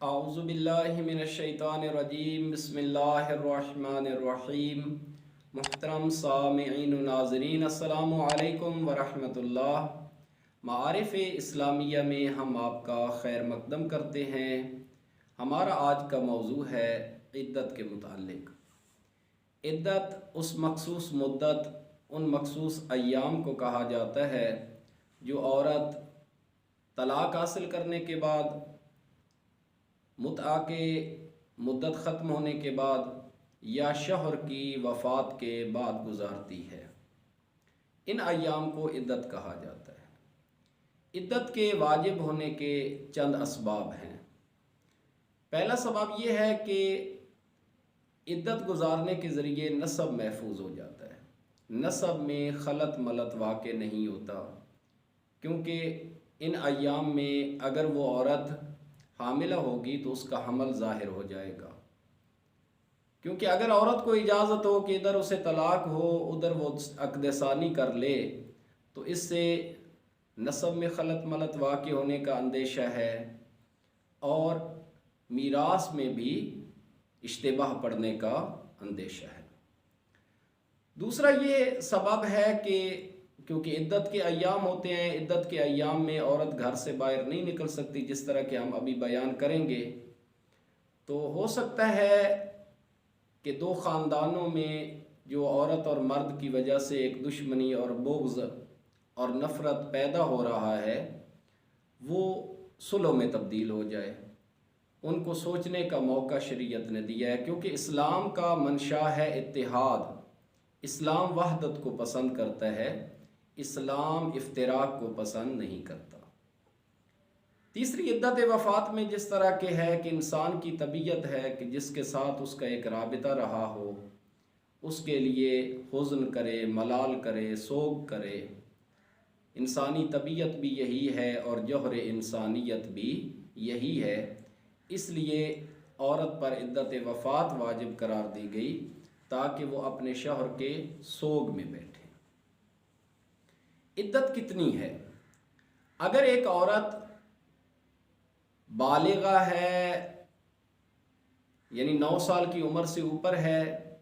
आउज़ुबिल्लाहि मिनश्शैतानिर्रजीम बिस्मिल्लाहिर्रहमानिर्रहीम। मुहतरम सामिईन व नाज़रीन, अस्सलामु अलैकुम व रहमतुल्लाह। मारिफ़ इस्लामिया में हम आपका खैर मकदम करते हैं। हमारा आज का मौजू है इद्दत के मुताल्लिक़। इद्दत उस मखसूस मुद्दत, उन मखसूस अय्याम को कहा जाता है जो औरत तलाक़ हासिल करने के बाद, मुतआ के मुद्दत ख़त्म होने के बाद या शौहर की वफ़ात के बाद गुज़ारती है। इन अय्याम को इद्दत कहा जाता है। इद्दत के वाजिब होने के चंद असबाब हैं। पहला सबब यह है कि इद्दत गुज़ारने के ज़रिए नसब महफूज हो जाता है। नसब में खलत मलत वाक़ नहीं होता, क्योंकि इन अय्याम में अगर वो औरत हामिला होगी तो उसका हमल ज़ाहिर हो जाएगा। क्योंकि अगर औरत को इजाज़त हो कि इधर उसे तलाक़ हो, उधर वो अक़दसानी कर ले, तो इससे नसब में खलत मलत वाक़ होने का अंदेशा है और मीरास में भी इश्तिबाह पड़ने का अंदेशा है। दूसरा ये सबब है कि क्योंकि इद्दत के अय्याम होते हैं, इद्दत के अय्याम में औरत घर से बाहर नहीं निकल सकती, जिस तरह के हम अभी बयान करेंगे। तो हो सकता है कि दो ख़ानदानों में जो औरत और मर्द की वजह से एक दुश्मनी और बुग़्ज़ और नफ़रत पैदा हो रहा है, वो सुलह में तब्दील हो जाए। उनको सोचने का मौका शरीयत ने दिया है, क्योंकि इस्लाम का मंशा है इत्तिहाद। इस्लाम वहदत को पसंद करता है, इस्लाम इफ्तिराक को पसंद नहीं करता। तीसरी, इद्दत वफ़ात में जिस तरह के है कि इंसान की तबीयत है कि जिसके साथ उसका एक राबिता रहा हो, उसके लिए हुज़्न करे, मलाल करे, सोग करे। इंसानी तबीयत भी यही है और जौहर इंसानियत भी यही है। इसलिए औरत पर इद्दत वफ़ात वाजिब करार दी गई ताकि वो अपने शौहर के सोग में बैठे। इद्दत कितनी है? अगर एक औरत बालिगा है, यानी 9 साल की उम्र से ऊपर है,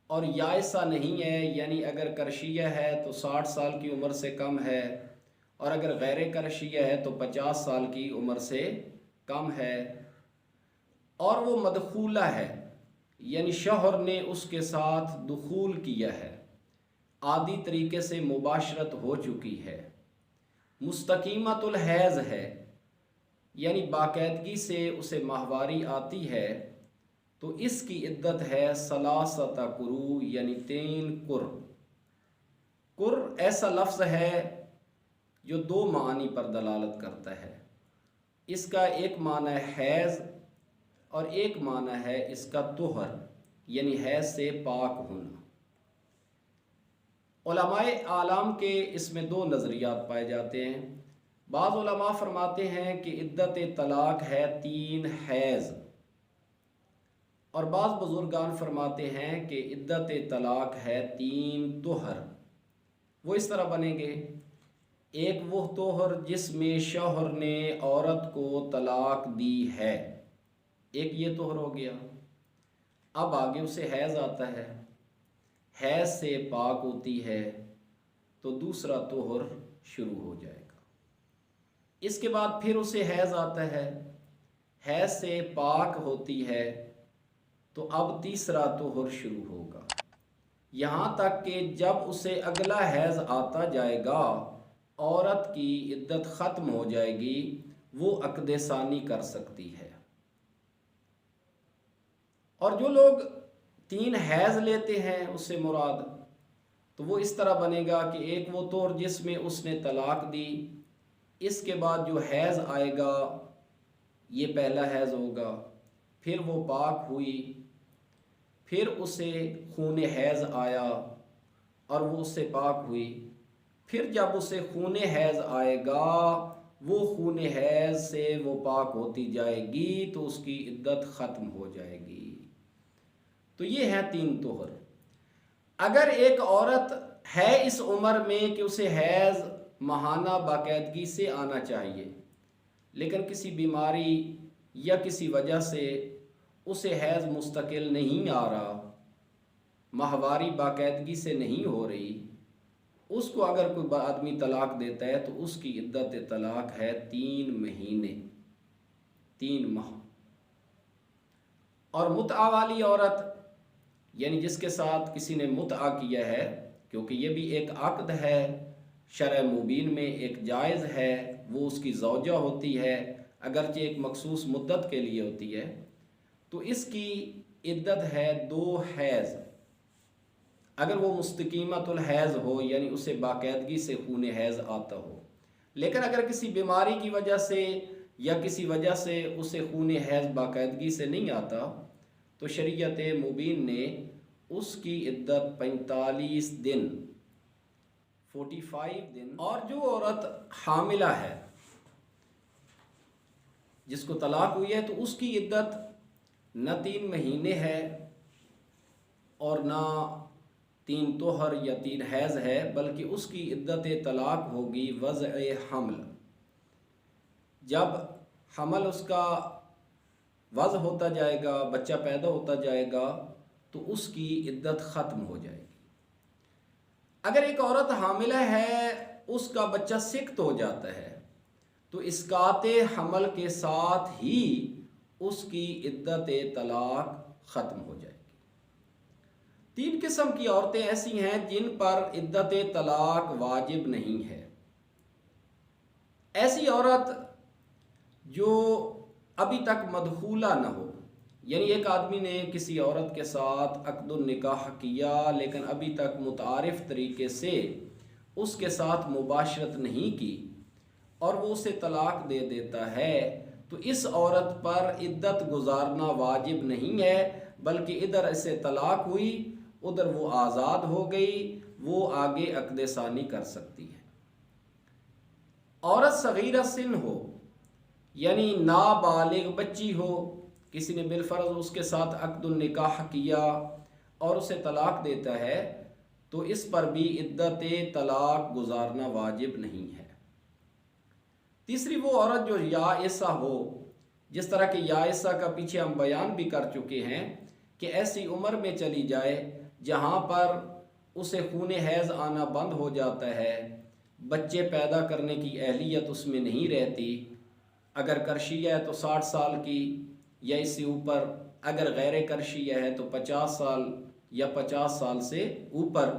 और याइसा नहीं है, यानी अगर करशिया है तो 60 साल की उम्र से कम है, और अगर गैर करशिया है तो 50 साल की उम्र से कम है, और वो मदखूला है, यानी शौहर ने उसके साथ दुखूल किया है, आदि तरीके से मुबाशरत हो चुकी है, मुस्तकीमतुल हैज़ है, यानी बाकायदगी से उसे माहवारी आती है, तो इसकी इद्दत है सलासत कुरू, यानी 3 कुर। कुर ऐसा लफ्ज़ है जो 2 मानी पर दलालत करता है। इसका एक माना है हैज़ और एक माना है इसका तुहर, यानी हैज़ से पाक होना। उलमाए आलाम के इसमें 2 नज़रियात पाए जाते हैं। बाज़ उलमा फरमाते हैं कि इद्दत तलाक़ है 3 हैज़, और बाज़ बुज़ुर्गान फरमाते हैं कि इद्दत तलाक़ है 3 तुहर। वो इस तरह बनेंगे: एक वो तोहर जिसमें शौहर ने औरत को तलाक़ दी है, एक ये तोहर हो गया। अब आगे उसे हैज़ आता है, हैज़ से पाक होती है, तो दूसरा तोहर शुरू हो जाएगा। इसके बाद फिर उसे हैज़ आता है, हैज़ से पाक होती है, तो अब तीसरा तोहर शुरू होगा, यहाँ तक कि जब उसे अगला हैज़ आता जाएगा, औरत की इद्दत ख़त्म हो जाएगी, वो अक़दसानी कर सकती है। और जो लोग 3 हैज़ लेते हैं उससे मुराद, तो वो इस तरह बनेगा कि एक वो तोहर जिसमें उसने तलाक़ दी, इसके बाद जो हैज़ आएगा ये पहला हैज़ होगा, फिर वो पाक हुई, फिर उसे खून हैज़ आया और वो उससे पाक हुई, फिर जब उसे खून हैज़ आएगा, वो खून हैज़ से वो पाक होती जाएगी, तो उसकी इद्दत ख़त्म हो जाएगी। तो ये है 3 तोहर। अगर एक औरत है इस उम्र में कि उसे हैज़ माहाना बाकायदगी से आना चाहिए, लेकिन किसी बीमारी या किसी वजह से उसे हैज़ मुस्तकिल नहीं आ रहा, माहवारी बाकायदगी से नहीं हो रही, उसको अगर कोई आदमी तलाक देता है तो उसकी इद्दत तलाक है 3 महीने, 3 माह। और मुतआ वाली औरत यानी जिसके साथ किसी ने मुतआ किया है, क्योंकि ये भी एक अक़्द है, शरअ मुबीन में एक जायज़ है, वो उसकी ज़ौजा होती है, अगरचे एक मखसूस मुद्दत के लिए होती है, तो इसकी इद्दत है 2 हैज़। अगर वो मुस्तकीमतुल हैज़ हो यानी उसे बाकायदगी से खून हैज़ आता हो, लेकिन अगर किसी बीमारी की वजह से या किसी वजह से उसे खून हैज़ बाकायदगी से नहीं आता, तो शरीयत मुबीन ने उसकी इद्दत 45 दिन 45 दिन। और जो औरत हामिला है जिसको तलाक हुई है, तो उसकी इद्दत न 3 महीने है और ना 3 तोहर या 3 हैज़ है, बल्कि उसकी इद्दत तलाक होगी वज़अ हमल। जब हमल उसका वज़ होता जाएगा, बच्चा पैदा होता जाएगा, तो उसकी इद्दत ख़त्म हो जाएगी। अगर एक औरत हामिला है, उसका बच्चा सिक्त हो जाता है, तो इसकाते हमल के साथ ही उसकी इद्दत तलाक ख़त्म हो जाएगी। 3 किस्म की औरतें ऐसी हैं जिन पर इद्दत तलाक वाजिब नहीं है। ऐसी औरत जो अभी तक मदखूला न हो, यानी एक आदमी ने किसी औरत के साथ अक़्दुन निकाह किया लेकिन अभी तक मुतारिफ तरीके से उसके साथ मुबाशरत नहीं की और वो उसे तलाक दे देता है, तो इस औरत पर इद्दत गुजारना वाजिब नहीं है, बल्कि इधर इसे तलाक हुई, उधर वो आज़ाद हो गई, वो आगे अक़्द सानी कर सकती है। औरत सगीरा सिन हो यानी नाबालिग बच्ची हो, किसी ने बिलफर्ज उसके साथ अक़्दुन निकाह किया और उसे तलाक देता है, तो इस पर भी इद्दत तलाक गुजारना वाजिब नहीं है। तीसरी वो औरत जो याइसा हो, जिस तरह के याइसा का पीछे हम बयान भी कर चुके हैं कि ऐसी उम्र में चली जाए जहाँ पर उसे खून हैज़ आना बंद हो जाता है, बच्चे पैदा करने की अहलियत उसमें नहीं रहती। अगर करशिया है तो 60 साल की या इससे ऊपर, अगर गैर करशिया है तो 50 साल या 50 साल से ऊपर,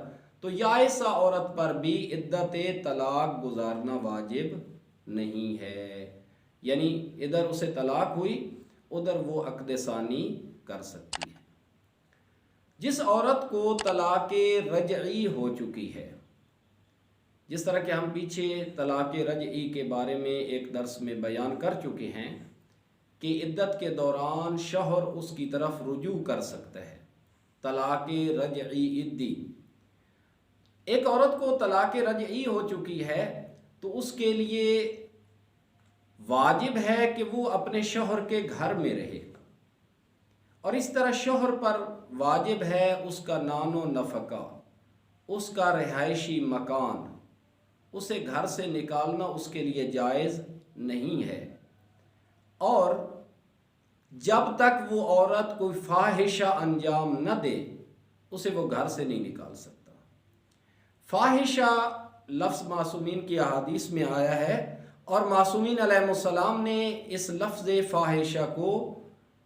तो याइसा औरत पर भी इद्दत तलाक गुजारना वाजिब नहीं है। यानी इधर उसे तलाक हुई, उधर वो अक़्द सानी कर सकती है। जिस औरत को तलाक रजई हो चुकी है, जिस तरह के हम पीछे तलाक रजई के बारे में एक दर्स में बयान कर चुके हैं कि इद्दत के दौरान शौहर उसकी तरफ रुजू कर सकता है, तलाक रजई इद्दी। एक औरत को तलाक रजई हो चुकी है तो उसके लिए वाजिब है कि वो अपने शौहर के घर में रहे, और इस तरह शौहर पर वाजिब है उसका नानो नफ़का, उसका रिहायशी मकान, उसे घर से निकालना उसके लिए जायज़ नहीं है। और जब तक वो औरत कोई फाहिशा अंजाम न दे, उसे वो घर से नहीं निकाल सकता। फाहिशा लफ्ज़ मासूमीन की अहादीस में आया है और मासूमीन अलैहिस्सलाम ने इस लफ्ज़ फ़ाहिशा को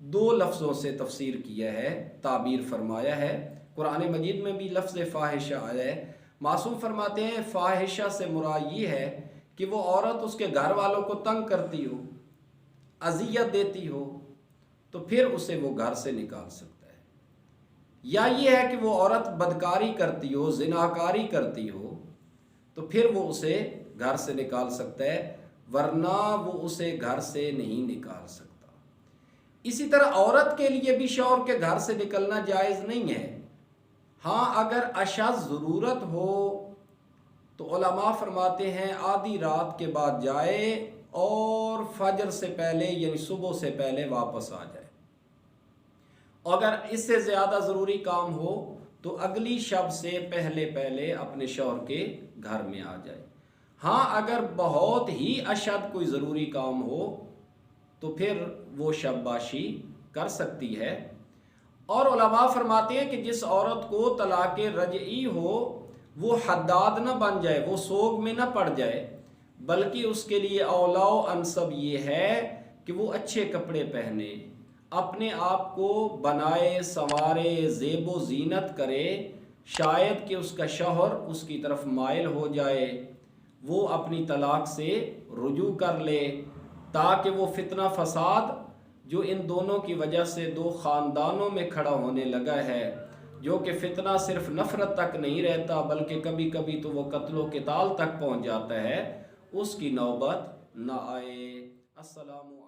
2 लफ्ज़ों से तफसीर किया है, ताबीर फरमाया है। कुरान मजीद में भी लफ्ज़ फ़ाहिशा आया है। मासूम फरमाते हैं फ़ाहिशा से मुराद ये है कि वो औरत उसके घर वालों को तंग करती हो, अज़ियत देती हो, तो फिर उसे वो घर से निकाल सकता है। या ये है कि वो औरत बदकारी करती हो, ज़िनाकारी करती हो, तो फिर वो उसे घर से निकाल सकता है, वरना वो उसे घर से नहीं निकाल सकता। इसी तरह औरत के लिए भी शौहर के घर से निकलना जायज़ नहीं है। हाँ, अगर अशद ज़रूरत हो तो उलमा फरमाते हैं आधी रात के बाद जाए और फजर से पहले यानी सुबह से पहले वापस आ जाए। अगर इससे ज़्यादा ज़रूरी काम हो तो अगली शब से पहले पहले अपने शौहर के घर में आ जाए। हाँ, अगर बहुत ही अशद कोई ज़रूरी काम हो तो फिर वो शबबाशी कर सकती है। और उलमा फरमाते हैं कि जिस औरत को तलाक रजई हो वो हद्दाद न बन जाए, वो सोग में न पड़ जाए, बल्कि उसके लिए औला अनसब ये है कि वो अच्छे कपड़े पहने, अपने आप को बनाए संवारे, ज़ेबो ज़ीनत करे। शायद कि उसका शौहर उसकी तरफ माइल हो जाए, वो अपनी तलाक से रुजू कर ले, ताकि वो फितना फसाद जो इन दोनों की वजह से दो ख़ानदानों में खड़ा होने लगा है, जो कि फ़ितना सिर्फ नफ़रत तक नहीं रहता बल्कि कभी कभी तो वो कत्लो क़िताल तक पहुँच जाता है, उसकी नौबत न आए। अस्सलामु